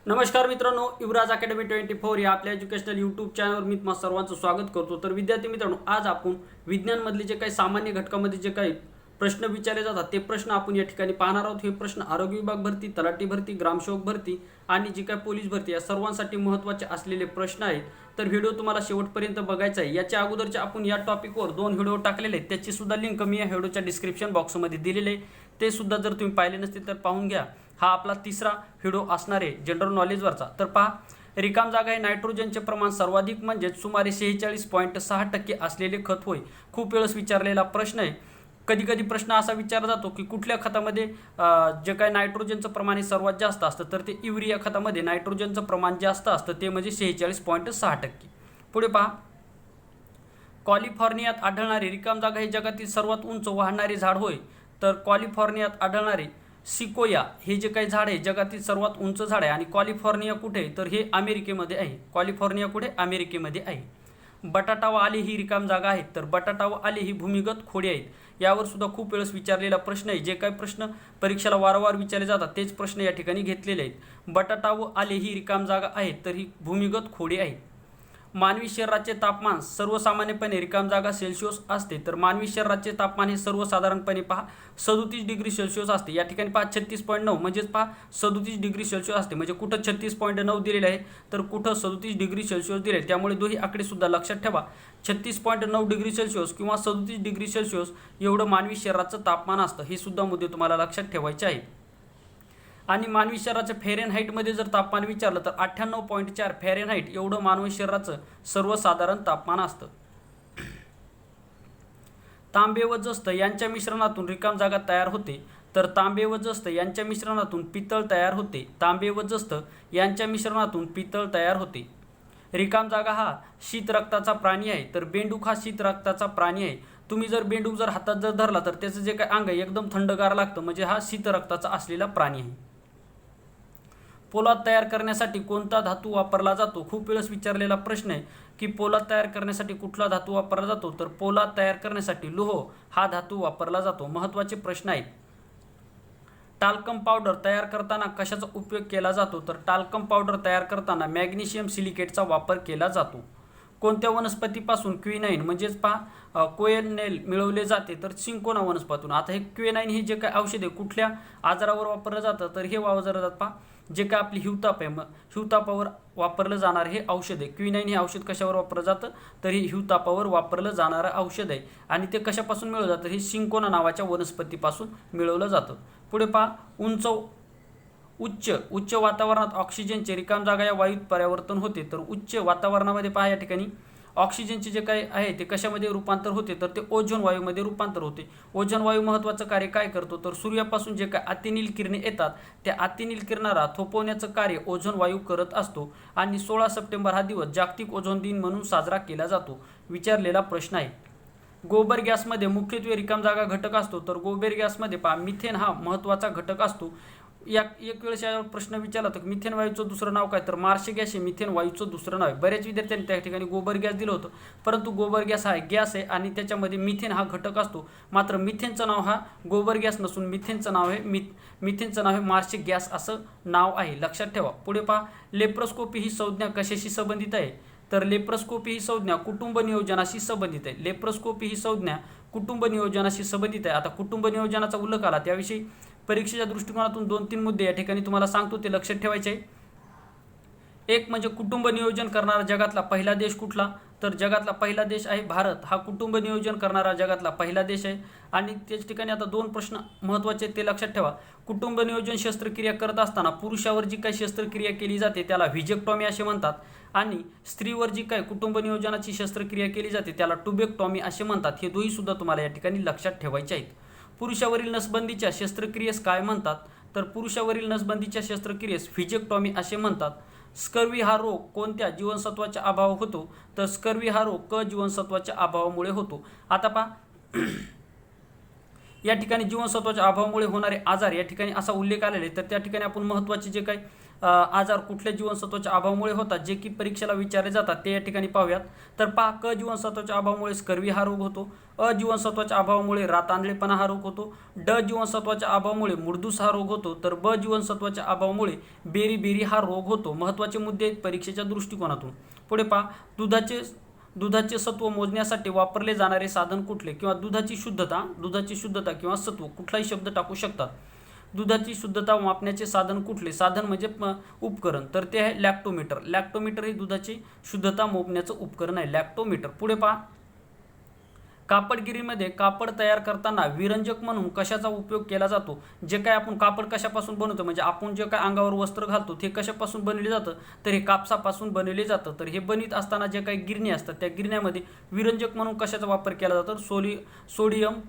नमस्कार मित्रांनो, युवराज अकॅडमी 24 या आपल्या एज्युकेशनल यूट्यूब चॅनलवर मी तुम्हा सर्वांचं स्वागत करतो। तर विद्यार्थी मित्रांनो, आज आपण विज्ञानमधले जे काही सामान्य घटकामध्ये जे काही प्रश्न विचारले जातात ते प्रश्न आपण या ठिकाणी पाहणार आहोत। हे प्रश्न आरोग्य विभाग भरती, तलाठी भरती, ग्रामसेवक भरती आणि जी काही पोलीस भरती या सर्वांसाठी महत्त्वाचे असलेले प्रश्न आहेत। तर व्हिडिओ तुम्हाला शेवटपर्यंत बघायचा आहे। याच्या अगोदरचे आपण या टॉपिकवर 2 व्हिडिओ टाकलेले आहेत, त्याची सुद्धा लिंक मी या व्हिडिओच्या डिस्क्रिप्शन बॉक्समध्ये दिलेली आहे। ते सुद्धा जर तुम्ही पाहिले नसतील तर पाहून घ्या। हा आपला तिसरा व्हिडिओ असणार आहे जनरल नॉलेजवरचा। तर पहा, रिकाम जागा हे नायट्रोजनचे प्रमाण सर्वाधिक म्हणजे सुमारे 46.6% असलेले खत होय। खूप वेळेस विचारलेला प्रश्न आहे। कधी कधी प्रश्न असा विचारला जातो की कुठल्या खतामध्ये जे काही नायट्रोजनचं प्रमाण सर्वात जास्त असतं, तर ते युरिया खतामध्ये नायट्रोजनचं प्रमाण जास्त असतं, ते म्हणजे 46.6%। पुढे पहा, कॅलिफोर्नियात आढळणारे रिकाम जागा हे जगातील सर्वात उंच वाढणारे झाड होय। तर कॅलिफोर्नियात आढळणारे सिकोया हे जे काही झाड आहे जगातील सर्वात उंच झाड आहे। आणि कॅलिफोर्निया कुठे, तर हे अमेरिकेमध्ये आहे। कॅलिफोर्निया कुठे, अमेरिकेमध्ये आहे। बटाटा व आले ही रिकाम जागा आहेत। तर बटाटा व आले ही भूमिगत खोडे आहेत। यावर सुद्धा खूप वेळेस विचारलेला प्रश्न आहे। जे काही प्रश्न परीक्षेला वारंवार विचारले जातात तेच प्रश्न या ठिकाणी घेतलेले आहेत। बटाटा व आले ही रिकाम जागा आहेत, तर ही भूमिगत खोडे आहेत। मानवी शरीराचे तापमान सर्वसामान्यपणे रिकाम जागा सेल्सिअस असते। तर मानवी शरीराचे तापमान हे सर्वसाधारणपणे पहा 37 डिग्री सेल्सिअस असते। या ठिकाणी पहा 36.9 म्हणजेच पहा 37 डिग्री सेल्सिअस असते। म्हणजे कुठं 36.9 दिलेले आहे तर कुठं 37 डिग्री सेल्सिअस दिले। त्यामुळे दोन्ही आकडे सुद्धा लक्षात ठेवा। 36.9 डिग्री सेल्सिअस किंवा 37 डिग्री सेल्सिअस एवढं मानवी शरीराचं तापमान असतं। हे सुद्धा मुद्दे तुम्हाला लक्षात ठेवायचे आहेत। आणि मानवी शरीराचं फॅरेनहाईटमध्ये जर तापमान विचारलं तर 98.4 फॅरेनहाईट एवढं मानवी शरीराचं सर्वसाधारण तापमान असतं। तांबे व जस्त यांच्या मिश्रणातून रिकाम जागा तयार होते। तर तांबे व जस्त यांच्या मिश्रणातून पितळ तयार होते। तांबे व जस्त यांच्या मिश्रणातून पितळ तयार होते। रिकाम जागा हा शीत रक्ताचा प्राणी आहे। तर बेंडूक हा शीत रक्ताचा प्राणी आहे। तुम्ही जर बेंडूक जर हातात जर धरला तर त्याचं जे काही अंग आहे एकदम थंडगार लागतं, म्हणजे हा शीत रक्ताचा असलेला प्राणी आहे। पोलाद तयार करण्यासाठी कोणता धातू वापरला जातो? खूप वेळेस विचारलेला प्रश्न आहे की पोलाद तयार करण्यासाठी कुठला धातू वापरला जातो? तर पोलाद तयार करण्यासाठी लोह हा धातू वापरला जातो। महत्त्वाचे प्रश्न आहेत। टाल्कम पावडर तयार करताना कशाचा उपयोग केला जातो? तर टाल्कम पावडर तयार करताना मॅग्नेशियम सिलिकेटचा वापर केला जातो। कोणत्या वनस्पतीपासून क्विनाइन म्हणजेच पहा कोएनेल मिळवले जाते? तर सिंकोना वनस्पतीतून। आता हे क्विनाइन हे जे काही औषध आहे कुठल्या आजारावर वापरलं जातं? तर हे वापरलं जातं पहा जे काय आपली हिवताप आहे, हिवतापावर वापरलं जाणार हे औषध आहे। क्विनाइन हे औषध कशावर वापरलं जातं? तर हे हिवतापावर वापरलं जाणारं औषध आहे। आणि ते कशापासून मिळवलं जातं? हे सिंकोना नावाच्या वनस्पतीपासून मिळवलं जातं। पुढे पहा, उच्च वातावरणात ऑक्सिजनचे रिकाम जागा या वायूत परावर्तन होते। तर उच्च वातावरणामध्ये पहा या ठिकाणी ऑक्सिजनचे जे काही आहे ते कशामध्ये रूपांतर होते? तर ते ओझोन वायूमध्ये रूपांतर होते। ओझोन वायू महत्त्वाचं कार्य काय करतो? तर सूर्यापासून जे काय अतिनील किरणे येतात त्या अतिनील किरणाला थोपवण्याचं कार्य ओझोन वायू करत असतो। आणि 16 सप्टेंबर हा दिवस जागतिक ओझोन दिन म्हणून साजरा केला जातो। विचारलेला प्रश्न आहे। गोबर गॅसमध्ये मुख्यत्वे रिकाम जागा घटक असतो। तर गोबर गॅसमध्ये पहा मिथेन हा महत्त्वाचा घटक असतो। एक वेळेस यावर प्रश्न विचारला तर मिथेन वायूचं दुसरं नाव काय? तर मार्श गॅस हे मिथेन वायूचं दुसरं नाव आहे। बऱ्याच विद्यार्थ्यांनी त्या ठिकाणी गोबर गॅस दिलं होतं, परंतु गोबर गॅस हा गॅस आहे आणि त्याच्यामध्ये मिथेन हा घटक असतो। मात्र मिथेनचं नाव हा गोबर गॅस नसून मिथेनचं नाव आहे मार्श गॅस असं नाव आहे, लक्षात ठेवा। पुढे पहा, लेप्रोस्कोपी ही संज्ञा कशाशी संबंधित आहे? तर लेप्रोस्कोपी ही संज्ञा कुटुंब नियोजनाशी संबंधित आहे। लेप्रोस्कोपी ही संज्ञा कुटुंब नियोजनाशी संबंधित आहे। आता कुटुंब नियोजनाचा उल्लेख आला त्याविषयी परीक्षेच्या दृष्टिकोनातून 2-3 मुद्दे या ठिकाणी तुम्हाला सांगतो, ते लक्षात ठेवायचे आहे। एक म्हणजे कुटुंब नियोजन करणारा जगातला पहिला देश कुठला? तर जगातला पहिला देश आहे भारत। हा कुटुंब नियोजन करणारा जगातला पहिला देश आहे। आणि त्याच ठिकाणी आता 2 प्रश्न महत्त्वाचे ते लक्षात ठेवा। कुटुंब नियोजन शस्त्रक्रिया करत असताना पुरुषावर जी काही शस्त्रक्रिया केली जाते त्याला व्हिजेक्टॉमी असे म्हणतात। आणि स्त्रीवर जी काही कुटुंब नियोजनाची शस्त्रक्रिया केली जाते त्याला ट्युबेक्टॉमी असे म्हणतात। हे दोन्ही सुद्धा तुम्हाला या ठिकाणी लक्षात ठेवायचे आहेत। पुरुषावरील नसबंदीच्या शस्त्रक्रियेस काय म्हणतात? तर पुरुषावरील नसबंदीच्या शस्त्रक्रियेस व्हिजेक्टॉमी असे म्हणतात। स्कर्वी हा रोग कोणत्या जीवनसत्वाच्या अभाव होतो? तर स्कर्वी हा रोग क जीवनसत्वाच्या अभावामुळे होतो। आता पहा या ठिकाणी जीवनसत्वाच्या अभावामुळे होणारे आजार या ठिकाणी असा उल्लेख आलेला आहे। तर त्या ठिकाणी आपण महत्त्वाचे जे काही आजार कुठल्या जीवनसत्वाच्या अभावामुळे होतात जे की परीक्षेला विचारले जातात ते या ठिकाणी पाहूयात. तर पहा, क जीवनसत्वाच्या अभावामुळे स्कर्वी हा रोग होतो, अ जीवनसत्वाच्या अभावामुळे रातांधळेपणा हा रोग होतो, ड जीवनसत्वाच्या अभावामुळे मुरदूस हा रोग होतो, तर ब जीवनसत्वाच्या अभावामुळे बेरी हा रोग होतो. महत्त्वाचे मुद्दे आहेत परीक्षेच्या दृष्टिकोनातून. पुढे पहा, दुधाचे सत्व मोजण्यासाठी वापरले जाणारे साधन कुठले, किंवा दुधाची शुद्धता किंवा सत्व कुठलाही शब्द टाकू शकतात. दुधाची शुद्धता मापण्याचे साधन कुठले, साधन म्हणजे उपकरण, तर ते आहे लॅक्टोमीटर. लॅक्टोमीटर हे दुधाची शुद्धता मोजण्याचं उपकरण आहे, लॅक्टोमीटर. पुढे पहा, कापडगिरीमध्ये कापड तयार करताना विरंजक म्हणून कशाचा उपयोग केला जातो. जे काय आपण कापड कशापासून बनवतो, म्हणजे आपण जे काय अंगावर वस्त्र घालतो ते कशापासून बनवले जातं, तर हे कापसापासून बनवले जातं. तर हे बनवित असताना जे काही गिरणी असतात त्या गिरण्यामध्ये विरंजक म्हणून कशाचा वापर केला जातो, सोडियम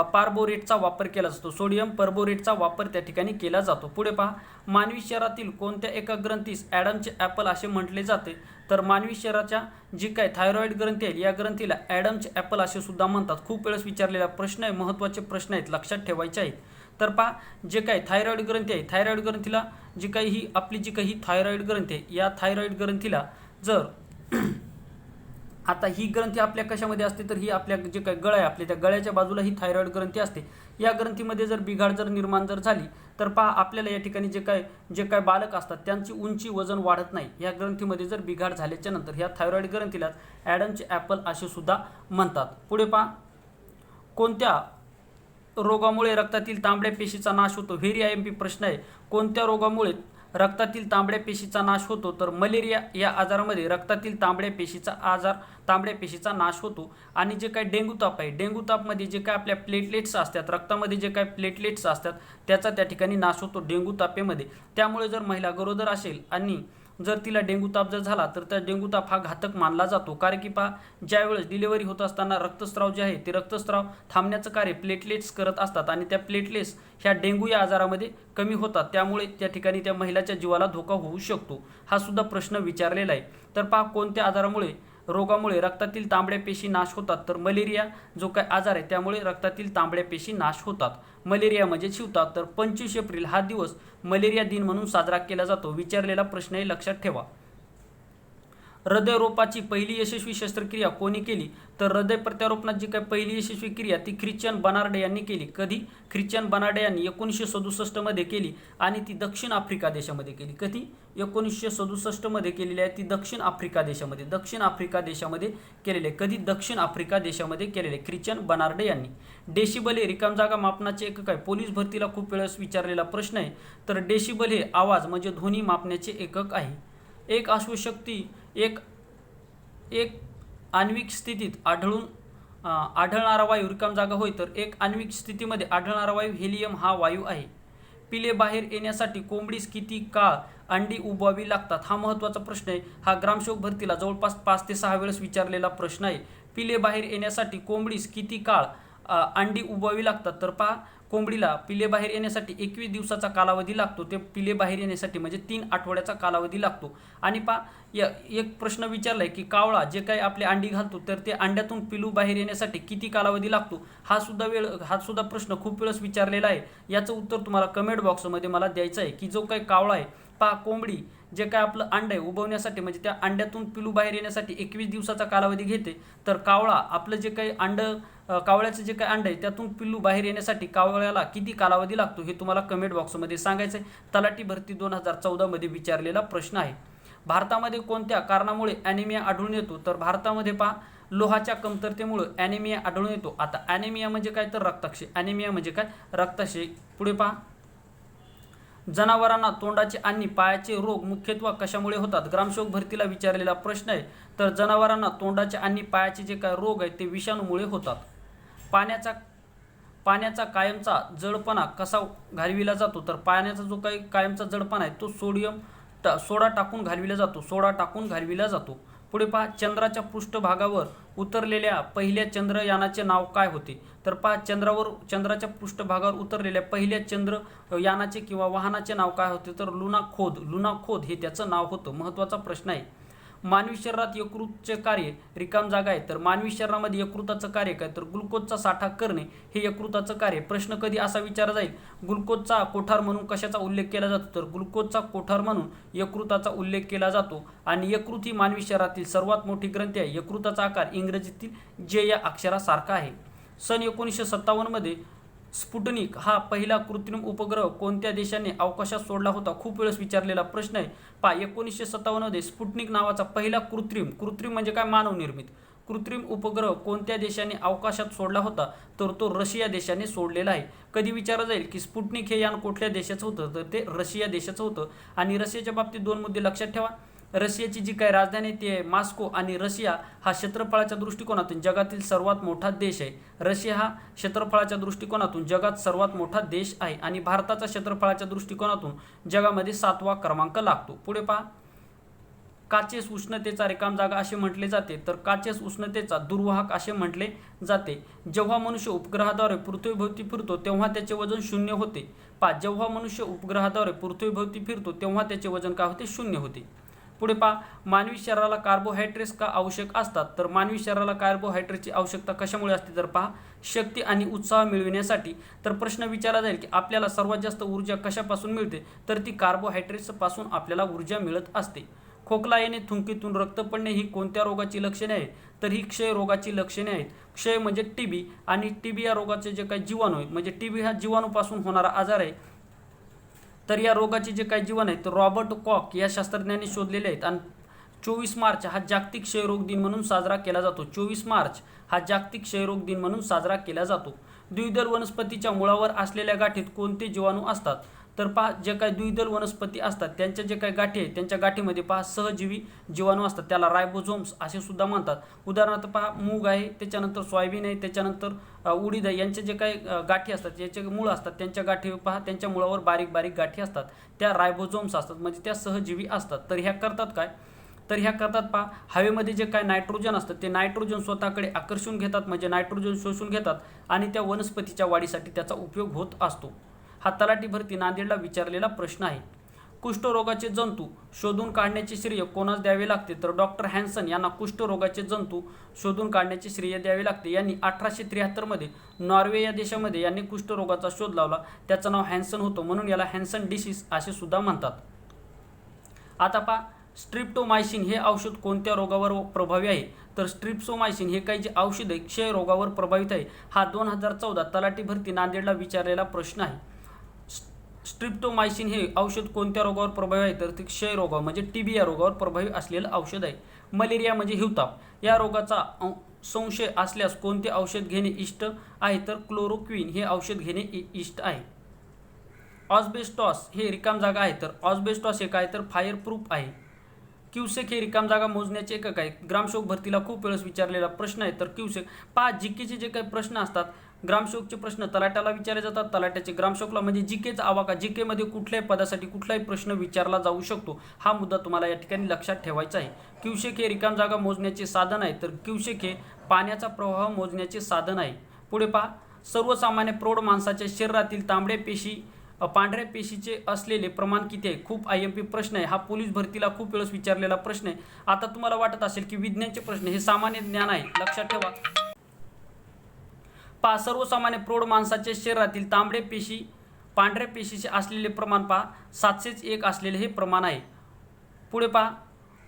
पार्बोरेटचा वापर केला जातो. सोडियम पर्बोरेटचा वापर त्या ठिकाणी केला जातो. पुढे पहा, मानवी शरीरातील कोणत्या एका ग्रंथीस ॲडमचे ॲपल असे म्हटले जाते, तर मानवी शरीराच्या जी काय थायरॉइड ग्रंथी आहे या ग्रंथीला ॲडमचे ॲपल असे सुद्धा म्हणतात. खूप वेळेस विचारलेला प्रश्न आहे, महत्त्वाचे प्रश्न आहेत, लक्षात ठेवायचे आहेत. तर पहा, जे काही थायरॉइड ग्रंथी आहे, थायरॉइड ग्रंथीला जी काही ही आपली जी काही थायरॉइड ग्रंथी आहे या थायरॉइड ग्रंथीला जर आता ही ग्रंथी आपल्या कशामध्ये असते, तर ही आपल्या जे काही गळा आहे आपल्या त्या गळ्याच्या बाजूला ही थायरॉइड ग्रंथी असते. या ग्रंथीमध्ये जर बिघाड निर्माण झाली तर पहा, आपल्याला या ठिकाणी जे काय बालक असतात त्यांची उंची वजन वाढत नाही. या ग्रंथीमध्ये जर बिघाड झाल्याच्या नंतर ह्या थायरॉइड ग्रंथीला ॲडमचे ॲपल असे सुद्धा म्हणतात. पुढे पहा, कोणत्या रोगामुळे रक्तातील तांबड्या पेशीचा नाश होतो. व्हेरी IMP प्रश्न आहे. कोणत्या रोगामुळे रक्तातील तांबड्या पेशीचा नाश होतो, तर मलेरिया या आजारामध्ये रक्तातील तांबड्या पेशीचा नाश होतो. आणि जे काही डेंग्यू ताप आहे, डेंग्यू तापमध्ये जे काय आपल्या प्लेटलेट्स असतात, रक्तामध्ये जे काय प्लेटलेट्स असतात त्याचा त्या ठिकाणी नाश होतो डेंग्यू तापेमध्ये. त्यामुळे जर महिला गरोदर असेल आणि जर तिला डेंग्यू ताप जर झाला तर त्या डेंग्यू ताप हा घातक मानला जातो. कारण की पहा, ज्यावेळेस डिलिव्हरी होत असताना रक्तस्राव जे आहे ते रक्तस्राव थांबण्याचं कार्य प्लेटलेट्स करत असतात आणि त्या प्लेटलेट्स ह्या डेंग्यू या आजारामध्ये कमी होतात. त्यामुळे त्या ठिकाणी त्या महिलाच्या जीवाला धोका होऊ शकतो. हा सुद्धा प्रश्न विचारलेला आहे. तर पहा, कोणत्या रोगामुळे रक्तातील तांबड्या पेशी नाश होतात, तर मलेरिया जो काय आजार आहे त्यामुळे रक्तातील तांबड्या पेशी नाश होतात. मलेरिया म्हणजे शिवतात. तर 25 एप्रिल हा दिवस मलेरिया दिन म्हणून साजरा केला जातो. विचारलेला प्रश्न हे लक्षात ठेवा. हृदयरोपाची पहिली यशस्वी शस्त्रक्रिया कोणी केली, तर हृदय प्रत्यारोपणात जी काही पहिली यशस्वी क्रिया ती ख्रिश्चन बर्नार्ड यांनी केली. कधी? ख्रिश्चन बर्नार्ड यांनी 1967 मध्ये केली आणि ती दक्षिण आफ्रिका देशामध्ये केली. कधी? 1967 मध्ये केलेली आहे ती दक्षिण आफ्रिका देशामध्ये केलेली आहे. कधी? दक्षिण आफ्रिका देशामध्ये केलेले ख्रिश्चन बर्नार्ड यांनी. डेसिबल हे रिकाम जागा मापनाचे एकक आहे. पोलीस भरतीला खूप वेळेस विचारलेला प्रश्न आहे. तर डेसिबल हे आवाज म्हणजे ध्वनी मापण्याचे एकक आहे. एक अश्वशक्ती एक आण्विक स्थितीत आढळणारा वायू रिकाम जागा होय, तर एक आण्विक स्थितीमध्ये आढळणारा वायू हेलियम हा वायू आहे. पिले बाहेर येण्यासाठी कोंबडीस किती काळ अंडी उबवावी लागतात, हा महत्त्वाचा प्रश्न आहे. हा ग्रामसेवक भरतीला जवळपास 5 ते 6 वेळेस विचारलेला प्रश्न आहे. पिले बाहेर येण्यासाठी कोंबडीस किती काळ अंडी उबवावी लागतात, तर पहा, कोंबडीला पिले बाहेर येण्यासाठी 21 दिवसाचा कालावधी लागतो. ते पिले बाहेर येण्यासाठी म्हणजे 3 आठवड्याचा कालावधी लागतो. आणि पहा, एक प्रश्न विचारलाय की कावळा जे काही आपले अंडी घालतो तर ते अंड्यातून पिलू बाहेर येण्यासाठी किती कालावधी लागतो, हा सुद्धा प्रश्न खूप वेळेस विचारलेला आहे. याचं उत्तर तुम्हाला कमेंट बॉक्समध्ये मला द्यायचं आहे की जो काही कावळा आहे, पहा, कोंबडी जे काय आपलं अंड आहे उबवण्यासाठी म्हणजे त्या अंड्यातून पिलू बाहेर येण्यासाठी 21 दिवसाचा कालावधी घेते, तर कावळा आपलं जे काही कावळ्याचं जे काही अंड आहे त्यातून पिल्लू बाहेर येण्यासाठी कावळ्याला किती कालावधी लागतो हे तुम्हाला कमेंट बॉक्समध्ये सांगायचं आहे. तलाठी भरती 2014 मध्ये विचारलेला प्रश्न आहे. भारतामध्ये कोणत्या कारणामुळे ॲनिमिया आढळून येतो, तर भारतामध्ये पहा, लोहाच्या कमतरतेमुळे ॲनिमिया आढळून येतो. आता ॲनिमिया म्हणजे काय, तर रक्तक्षय. ॲनिमिया म्हणजे काय, रक्तक्षय. पुढे पहा, जनावरांना तोंडाचे आणि पायाचे रोग मुख्यत्वे कशामुळे होतात, ग्रामसेवक भरतीला विचारलेला प्रश्न आहे. तर जनावरांना तोंडाचे आणि पायाचे जे काय रोग आहेत ते विषाणूमुळे होतात. पाण्याचा कायमचा जडपणा कसा घालविला जातो, तर पाण्याचा जो काही कायमचा जडपणा आहे तो सोडा टाकून घालविला जातो. पुढे पहा, चंद्राच्या पृष्ठभागावर उतरलेल्या पहिल्या चंद्रयानाचे नाव काय होते, तर पहा, चंद्राच्या पृष्ठभागावर उतरलेल्या पहिल्या चंद्रयानाचे किंवा वाहनाचे नाव काय होते, तर लुना खोद हे त्याचं नाव होतं. महत्त्वाचा प्रश्न आहे. मानवी शरीरात यकृतचे कार्य रिकाम जागा आहे, तर मानवी शरीरामध्ये यकृताचं कार्य काय, तर ग्लुकोजचा साठा करणे हे यकृताचं कार्य. प्रश्न कधी असा विचारला जाईल, ग्लुकोजचा कोठार म्हणून कशाचा उल्लेख केला जातो, तर ग्लुकोजचा कोठार म्हणून यकृताचा उल्लेख केला जातो. आणि यकृत ही मानवी शरीरातील सर्वात मोठी ग्रंथी आहे. यकृताचा आकार इंग्रजीतील जे या अक्षरासारखा आहे. सन 1957 मध्ये स्पुटनिक हा पहिला कृत्रिम उपग्रह कोणत्या देशाने अवकाशात सोडला होता. खूप वेळेस विचारलेला प्रश्न आहे. 1957 मध्ये स्पुटनिक नावाचा पहिला कृत्रिम म्हणजे काय, मानवनिर्मित कृत्रिम उपग्रह कोणत्या देशाने अवकाशात सोडला होता, तर तो रशिया देशाने सोडलेला आहे. कधी विचारलं जाईल की स्पुटनिक हे यान कुठल्या देशाचं होतं, तर ते रशिया देशाचं होतं. आणि रशियाच्या बाबतीत 2 मुद्दे लक्षात ठेवा. रशियाची जी काही राजधानी आहे ती आहे मॉस्को, आणि रशिया हा क्षेत्रफळाच्या दृष्टिकोनातून जगातील सर्वात मोठा देश आहे. रशिया हा क्षेत्रफळाच्या दृष्टिकोनातून जगात सर्वात मोठा देश आहे. आणि भारताचा क्षेत्रफळाच्या दृष्टिकोनातून जगामध्ये 7वा क्रमांक लागतो. पुढे पहा, काचेस उष्णतेचा रिकाम जागा असे म्हटले जाते, तर काचेस उष्णतेचा दुर्वाहक असे म्हटले जाते. जेव्हा मनुष्य उपग्रहाद्वारे पृथ्वीभोवती फिरतो तेव्हा त्याचे वजन 0 होते. जेव्हा मनुष्य उपग्रहाद्वारे पृथ्वीभोवती फिरतो तेव्हा त्याचे वजन काय होते, 0 होते. पुढे पहा, मानवी शरीराला कार्बोहायड्रेट्स का आवश्यक असतात, तर मानवी शरीराला कार्बोहायड्रेटची आवश्यकता कशामुळे असते, तर पहा, शक्ती आणि उत्साह मिळविण्यासाठी. तर प्रश्न विचारला जाईल की आपल्याला सर्वात जास्त ऊर्जा कशापासून मिळते, तर ती कार्बोहायड्रेट्सपासून आपल्याला ऊर्जा मिळत असते. खोकला येणे, थुंकीतून रक्त पडणे ही कोणत्या रोगाची लक्षणे आहेत, तर ही क्षय रोगाची लक्षणे आहेत. क्षय म्हणजे टीबी, आणि टीबी या रोगाचे जे काही जीवाणू आहेत, म्हणजे टीबी हा जीवाणूपासून होणारा आजार आहे. तर या रोगाचे जे काही जीवन आहेत तर रॉबर्ट कॉक या शास्त्रज्ञांनी शोधलेले आहेत. आणि 24 मार्च हा जागतिक क्षयरोग दिन म्हणून साजरा केला जातो. 24 मार्च हा जागतिक क्षयरोग दिन म्हणून साजरा केला जातो. द्विदल वनस्पतीच्या मुळावर असलेल्या गाठीत कोणते जीवाणू असतात, तर पहा, जे काही द्विदल वनस्पती असतात त्यांच्या जे काही गाठी आहेत त्यांच्या गाठीमध्ये पहा सहजीवी जीवाणू असतात, त्याला रायबोझोम्स असे सुद्धा म्हणतात. उदाहरणार्थ पहा, मूग आहे, त्याच्यानंतर सोयाबीन आहे, त्याच्यानंतर उडीद आहे, यांचे जे काही गाठी असतात, याचे मूळ असतात, त्यांच्या गाठी पहा, त्यांच्या मुळावर बारीक बारीक गाठी असतात, त्या रायबोझोम्स असतात, म्हणजे त्या सहजीवी असतात. तर ह्या करतात काय, तर ह्या करतात पहा, हवेमध्ये जे काय नायट्रोजन असतं ते नायट्रोजन स्वतःकडे आकर्षून घेतात, म्हणजे नायट्रोजन शोषून घेतात, आणि त्या वनस्पतीच्या वाढीसाठी त्याचा उपयोग होत असतो. हा तलाठी भरती नांदेडला विचारलेला प्रश्न आहे. कुष्ठरोगाचे जंतू शोधून काढण्याचे श्रेय कोणास द्यावे लागते, तर डॉक्टर हॅन्सन यांना कुष्ठरोगाचे जंतू शोधून काढण्याचे श्रेय द्यावे लागते. यांनी 1873 मध्ये नॉर्वे या देशामध्ये यांनी कुष्ठरोगाचा शोध लावला. त्याचं नाव हॅन्सन होतं, म्हणून याला हॅन्सन डिसीज असे सुद्धा म्हणतात. आता पहा, स्ट्रिप्टोमायसिन हे औषध कोणत्या रोगावर प्रभावी आहे, तर स्ट्रिप्टोमायसिन हे काही जे औषध आहे क्षय रोगावर प्रभावित आहे. हा 2014 तलाठी भरती नांदेडला विचारलेला प्रश्न आहे. स्ट्रिप्टोमायसिन हे औषध कोणत्या रोगावर प्रभावी आहे, तर ते क्षय रोगावर म्हणजे टीबी या रोगावर प्रभावी असलेलं औषध आहे. मलेरिया म्हणजे हिवताप या रोगाचा संशय असल्यास कोणते औषध घेणे इष्ट आहे, तर क्लोरोक्विन हे औषध घेणे इष्ट आहे. ऑस्बेस्टॉस हे रिकाम जागा आहे, तर ऑस्बेस्टॉस हे काय, तर फायर प्रूफ आहे. क्युसेक हे रिकाम जागा मोजण्याचे एकक आहे. ग्रामसेवक भरतीला खूप वेळेस विचारलेला प्रश्न आहे, तर क्युसेक. पहा, जीकेचे जे काही प्रश्न असतात, ग्रामसेवकचे प्रश्न तलाट्याला विचारले जातात, तलाट्याचे ग्रामसेवकला, म्हणजे जीकेचा आवाका, जीकेमध्ये कुठल्याही पदासाठी कुठलाही प्रश्न विचारला जाऊ शकतो. हा मुद्दा तुम्हाला या ठिकाणी लक्षात ठेवायचा आहे. क्युसेक हे रिकाम जागा मोजण्याचे साधन आहे, तर क्युसेक हे पाण्याचा प्रवाह मोजण्याचे साधन आहे. पुढे पहा, सर्वसामान्य प्रौढ माणसाच्या शरीरातील तांबड्या पेशी पांढऱ्या पेशीचे असलेले प्रमाण किती आहे. खूप IMP प्रश्न आहे हा, पोलीस भरतीला खूप वेळेस विचारलेला प्रश्न आहे. आता तुम्हाला वाटत असेल की विज्ञानचे प्रश्न हे सामान्य ज्ञान आहे, लक्षात ठेवा. पहा, सर्वसामान्य प्रौढ माणसाच्या शरीरातील तांबड्या पेशी पांढऱ्या पेशीचे असलेले प्रमाण पहा 701 असलेले हे प्रमाण आहे. पुढे पहा,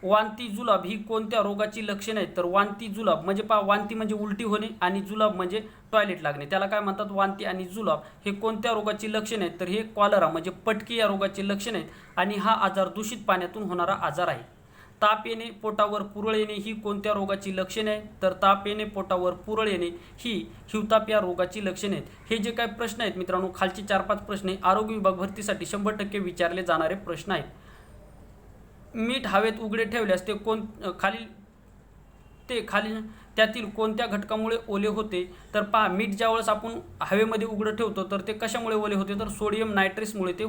वांती जुलाब ही कोणत्या रोगाची लक्षणे आहेत, तर वांती जुलाब म्हणजे पहा, वांती म्हणजे उलटी होणे आणि जुलाब म्हणजे टॉयलेट लागणे, त्याला काय म्हणतात, वांती आणि जुलाब हे कोणत्या रोगाची लक्षणे आहेत, तर हे कॉलरा म्हणजे पटकी या रोगाची लक्षणे आहेत. आणि हा आजार दूषित पाण्यातून होणारा आजार आहे. ताप येणे, पोटावर पुरळ येणे ही कोणत्या रोगाची लक्षणे आहे, तर ताप येणे, पोटावर पुरळ येणे ही हिवताप या रोगाची लक्षणे आहेत. हे जे काही प्रश्न आहेत मित्रांनो, खालचे 4-5 प्रश्न आरोग्य विभाग भरतीसाठी 100% विचारले जाणारे प्रश्न आहेत. मीठ हवेत उघडे ठेवल्यास ते खाली त्यातील कोणत्या घटकामुळे ओले होते, तर पहा, मीठ ज्यावेळेस आपण हवेमध्ये उघडं ठेवतो तर ते कशामुळे ओले होते, तर सोडियम नायट्रेटमुळे ते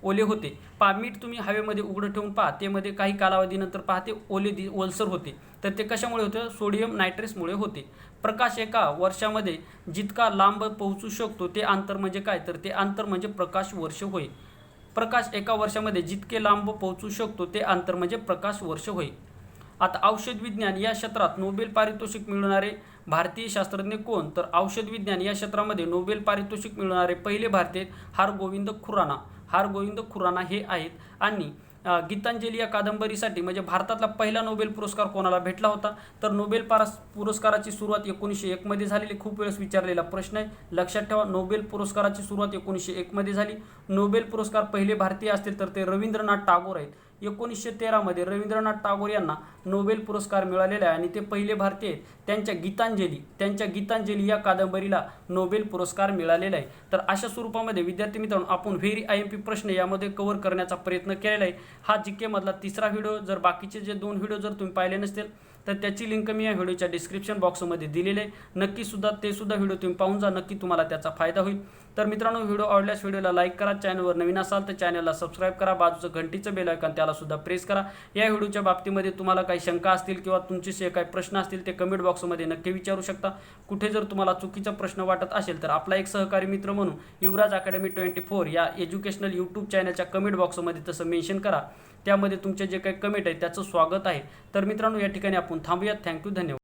ओले होते. पहा, मीठ तुम्ही हवेमध्ये उघडं ठेवून पहा, ते मध्ये काही कालावधीनंतर पहा ते ओलसर होते, तर ते कशामुळे होते, सोडियम नायट्रेटमुळे होते. प्रकाश एका वर्षामध्ये जितका लांब पोहोचू शकतो ते अंतर म्हणजे काय, तर ते अंतर म्हणजे प्रकाश वर्ष होय. प्रकाश एका वर्षामध्ये जितके लांब पोहोचू शकतो ते अंतर म्हणजे प्रकाश वर्ष होय. आता औषध विज्ञान या क्षेत्रात नोबेल पारितोषिक मिळवणारे भारतीय शास्त्रज्ञ कोण? तर औषध विज्ञान या क्षेत्रामध्ये नोबेल पारितोषिक मिळवणारे पहिले भारतीय हरगोविंद खुराना हे आहेत. आणि गीतांजली या कादंबरीसाठी म्हणजे भारतातला पहिला नोबेल पुरस्कार कोणाला भेटला होता? तर नोबेल पुरस्काराची सुरुवात 1901 मध्ये झालेली. खूप वेळेस विचारलेला प्रश्न आहे, लक्षात ठेवा. नोबेल पुरस्काराची सुरुवात 1901 मध्ये झाली. नोबेल पुरस्कार पहिले भारतीय असतील तर ते रवींद्रनाथ टागोर आहेत. 1913 मध्ये रवींद्रनाथ टागोर यांना नोबेल पुरस्कार मिळालेला आहे आणि ते पहिले भारतीय आहेत. त्यांच्या गीतांजली या कादंबरीला नोबेल पुरस्कार मिळालेला आहे. तर अशा स्वरूपामध्ये विद्यार्थी मित्रांनो आपण व्हेरी IMP प्रश्न यामध्ये कव्हर करण्याचा प्रयत्न केलेला आहे. हा GK मधला तिसरा व्हिडिओ. जर बाकीचे जे 2 व्हिडिओ जर तुम्ही पाहिले नसतील तर त्याची लिंक मी या व्हिडिओच्या डिस्क्रिप्शन बॉक्समध्ये दिलेली आहे. नक्की ते सुद्धा व्हिडिओ तुम्ही पाहून जा. नक्की तुम्हाला त्याचा फायदा होईल. तर मित्रांनो, व्हिडिओ आवडल्यास व्हिडिओला लाईक करा. चॅनलवर नवीन असाल तर चॅनलला सबस्क्राईब करा. बाजूचं घंटीचं बेल आयकॉन त्याला सुद्धा प्रेस करा. या व्हिडिओच्या बाबतीमध्ये तुम्हाला काही शंका असतील किंवा तुमचे काही प्रश्न असतील ते कमेंट बॉक्समध्ये नक्की विचारू शकता. कुठे जर तुम्हाला चुकीचा प्रश्न वाटत असेल तर आपला एक सहकारी मित्र म्हणून युवराज अकॅडमी 24 या एज्युकेशनल यूट्यूब चॅनलच्या कमेंट बॉक्समध्ये तसं मेन्शन करा. त्यामध्ये तुमचे जे काही कमेंट आहे त्याचं स्वागत आहे. तर मित्रांनो, या ठिकाणी आपण थांबूयात. थँक्यू, धन्यवाद.